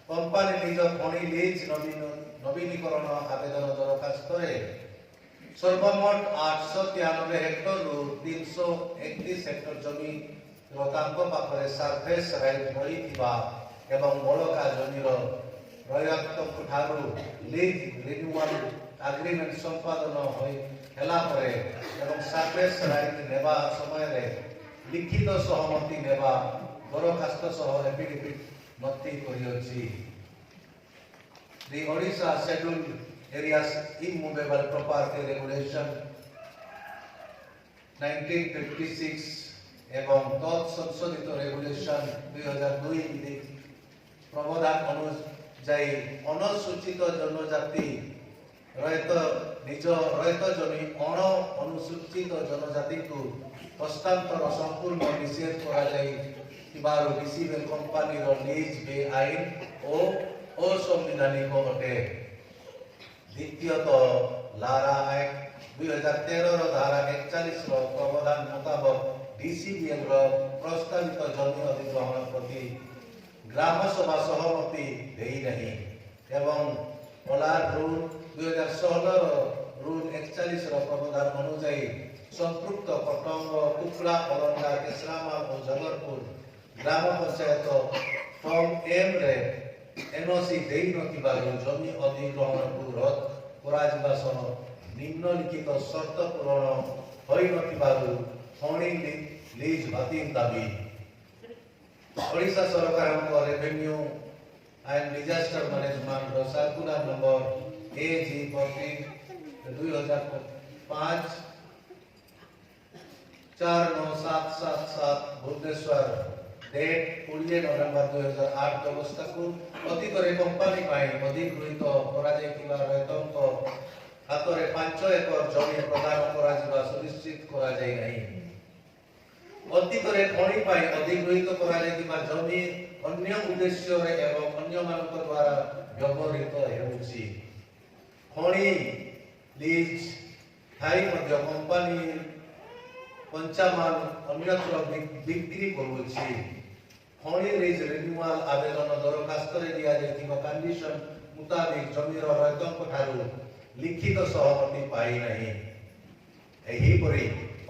Company নিজ খনি lease নবীনীকরণ আবেদন দরখাস্তরে সর্বমোট 893 হেক্টরରୁ 331 হেক্টর জমি ତାଙ୍କ ପାଖରେ ସାର୍ଫେସ୍ ରାଇଟ୍ ରହିଥିବା ଏବଂ ବଳକା ଜମିର ରୟାତଙ୍କ ଠାରୁ ଲିଜ୍ ରିନ୍ୟୁଆଲ ଆଗ୍ରିମେଣ୍ଟ ସମ୍ପାଦନ ହେଲା ପରେ ଏବଂ ସାର୍ଫେସ୍ ରାଇଟ୍ ନେବା ସମୟରେ ଲିଖିତ ସହମତି ନେବା ଦରଖାସ୍ତ ସହ ଏଫିଡେଭିଟ୍ ନଥି କରିଅଛି। The Odisha Scheduled Areas Immovable Property Regulation 1956 এবং তৎসংশোধিত রেগুলেশন 2002 বিধি প্রবধান অনুযায়ী অনুসূচিত জনজাতি নিজ রয়ত জমি অণ অনুসূচিত জনজাতিକୁ হস্তান্তর সম্পূর্ণ নিষেধ করা ଯାଇଥିବାରୁ ডিসিএল কোম্পানির লিজ বেআইন ও অসাংবিধানিক অটে। দ্বিতীয়ত লারা আইন 2013 ধারা 41 প্রবধান মুতাবক ডিসিবিএল প্রস্তাবিত জমি অধিগ্রহণ প্রতি গ্রামসভা সহমতি দেই ନାହିଁ এবং ওলার রুল 2016 রুল 41 প্রবধান অনুযায়ী সম্পৃক্ত কটঙ্গ কুকড়া অলঙ্গা কেশরামা ও জগরপুর গ্রাম পঞ্চায়েত ফর্ম এম রে এনওসি দেই নଥିବାରୁ ଜମି ଅଧିଗ୍ରହଣକୁ ରଦ୍ଦ କରାଯିବା ସହ ନିମ୍ନଲିଖିତ ସର୍ତ୍ତ ପୂରଣ ହୋଇନଥିବାରୁ ଖଣି ଲିଜ୍ ବାତିଲ ଦାବି। ଓଡ଼ିଶା ସରକାରଙ୍କ ରେଭିନ୍ୟୁ ଆଣ୍ଡ ଡିଜାଷ୍ଟର ମ୍ୟାନେଜମେଣ୍ଟର circular number AG 2005 49777 Bhubaneswar date 20 November 2008 ବ୍ୟବସ୍ଥାକୁ ଅତୀତରେ କମ୍ପାନୀ ପାଇଁ ଅଧିଗୃହୀତ କରାଯାଇଥିବା ରୈତଙ୍କ ହାତରେ 5 ଏକର ଜମି ପ୍ରଦାନ କରାଯିବା ସୁନିଶ୍ଚିତ କରାଯାଇ ନାହିଁ। ଅତୀତରେ ଖଣି ପାଇଁ ଅଧିଗୃହୀତ କରାଯାଇଥିବା ଜମି ଅନ୍ୟ ଉଦ୍ଦେଶ୍ୟରେ ଏବଂ ଅନ୍ୟମାନଙ୍କ ଦ୍ୱାରା ବ୍ୟବହୃତ ହେଉଛି। ଖଣି ଲିଜ୍ ଥାଇ ମଧ୍ୟ କମ୍ପାନୀ କଞ୍ଚାମାଲ ଅନ୍ୟତ୍ର ବିକ୍ରି କରୁଛି। ଖଣି ଲିଜ୍ ରିନ୍ୟୁଆଲ ଆବେଦନ ଦରଖାସ୍ତରେ ଦିଆଯାଇଥିବା କଣ୍ଡିସନ ମୁତାବିକ ଜମିର ରୈତଙ୍କ ଠାରୁ ଲିଖିତ ସହମତି ପାଇନାହିଁ। ଏହିପରି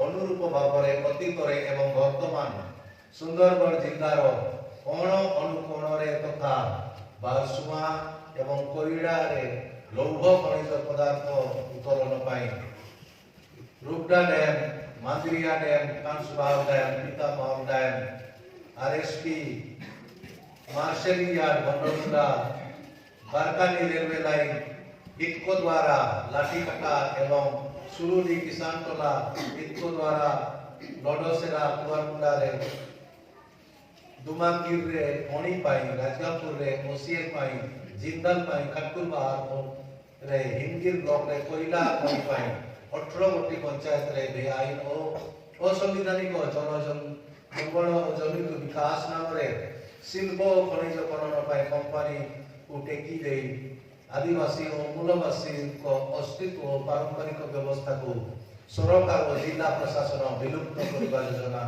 ଅନୁରୂପ ଭାବରେ ଅତୀତରେ ଏବଂ ବର୍ତ୍ତମାନ ସୁନ୍ଦରଗଡ଼ ଜିଲ୍ଲାର କୋଣ ଅନୁକୋଣରେ ତଥା ବାରସୁମା ଏବଂ କୋଇଡ଼ାରେ ଲୌହ ଖଣିଜ ପଦାର୍ଥ ଉତ୍ତୋଳନ ପାଇଁ Rupada dam, Mandiria dam, Kansbahal dam, Pitamahal dam, RSP, Marshalia, Bhandamunda, Barkani railway line ଇଟକୋ ଦ୍ୱାରା ଲାଠିକାଟା ଏବଂ ସୁରୁଲି କିଷାନଟୋଲା ଇଟକୋ ଦ୍ୱାରା ଲଡସେରା କୁଆରମୁଣ୍ଡାରେ ଦୁମାଙ୍ଗିରରେ ଖଣି ପାଇଁ, ରାଜଗାଙ୍ଗପୁରରେ ଓସିଏଲ ପାଇଁ, ଜିନ୍ଦଲ ପାଇଁ, ଖାଟୁଲବାହାରରେ ହିମଗିରି ବ୍ଲକରେ କୋଇଲା ଖଣି ପାଇଁ 18 ଗୋଟି ପଞ୍ଚାୟତରେ ବେଆଇନ ଓ ଅସାମ୍ବିଧାନିକ ଜଙ୍ଗଲ ଓ ଜମିକୁ ବିକାଶ ନାମରେ ଶିଳ୍ପ ଓ ଖଣିଜ ଖନନ ପାଇଁ କମ୍ପାନୀକୁ ଟେକି ଦେଇ ଆଦିବାସୀ ଓ ମୂଳବାସୀଙ୍କ ଅସ୍ତିତ୍ୱ ଓ ପାରମ୍ପରିକ ବ୍ୟବସ୍ଥାକୁ ସରକାର ଓ ଜିଲ୍ଲା ପ୍ରଶାସନ ବିଲୁପ୍ତ କରିବା ଯୋଜନା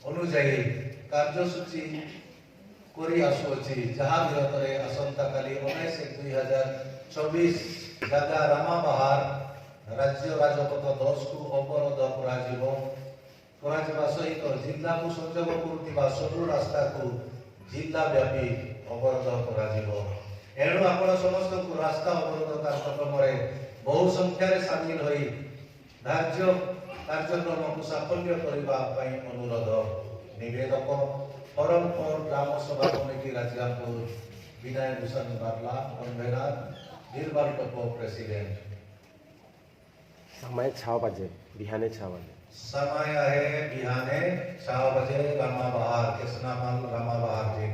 ଅନୁଯାୟୀ କାର୍ଯ୍ୟସୂଚୀ କରି ଆସୁଅଛି, ଯାହା ବିରୋଧରେ ଆସନ୍ତାକାଲି 19/2024 ଜାଗା ରାମାବାହାର ରାଜ୍ୟ ରାଜପଥ 10କୁ ଅବରୋଧ କରାଯିବା ସହିତ ଜିଲ୍ଲାକୁ ସଂଯୋଗ କରୁଥିବା ସବୁ ରାସ୍ତାକୁ ଜିଲ୍ଲା ବ୍ୟାପୀ ଅବରୋଧ କରାଯିବ। ଏଣୁ ଆପଣ ସମସ୍ତଙ୍କୁ ରାସ୍ତା ଅବରୋଧ କାର୍ଯ୍ୟକ୍ରମରେ ବହୁ ସଂଖ୍ୟାରେ ସାମିଲ ହୋଇ ଧାର୍ଯ୍ୟ କାର୍ଯ୍ୟକ୍ରମକୁ ସାଫଲ୍ୟ କରିବା ପାଇଁ ଅନୁରୋଧ। ନିବେଦକ ଫରମପୁର ଗ୍ରାମ ସଭା committee Rajgangpur, Binay Bhushan Barla, convener Birbal Topo president. समय 6 बजे, बिहाने 6 बजे। समय है बिहाने 6 बजे रामाबहार, कृष्णामल रामाबहार जी।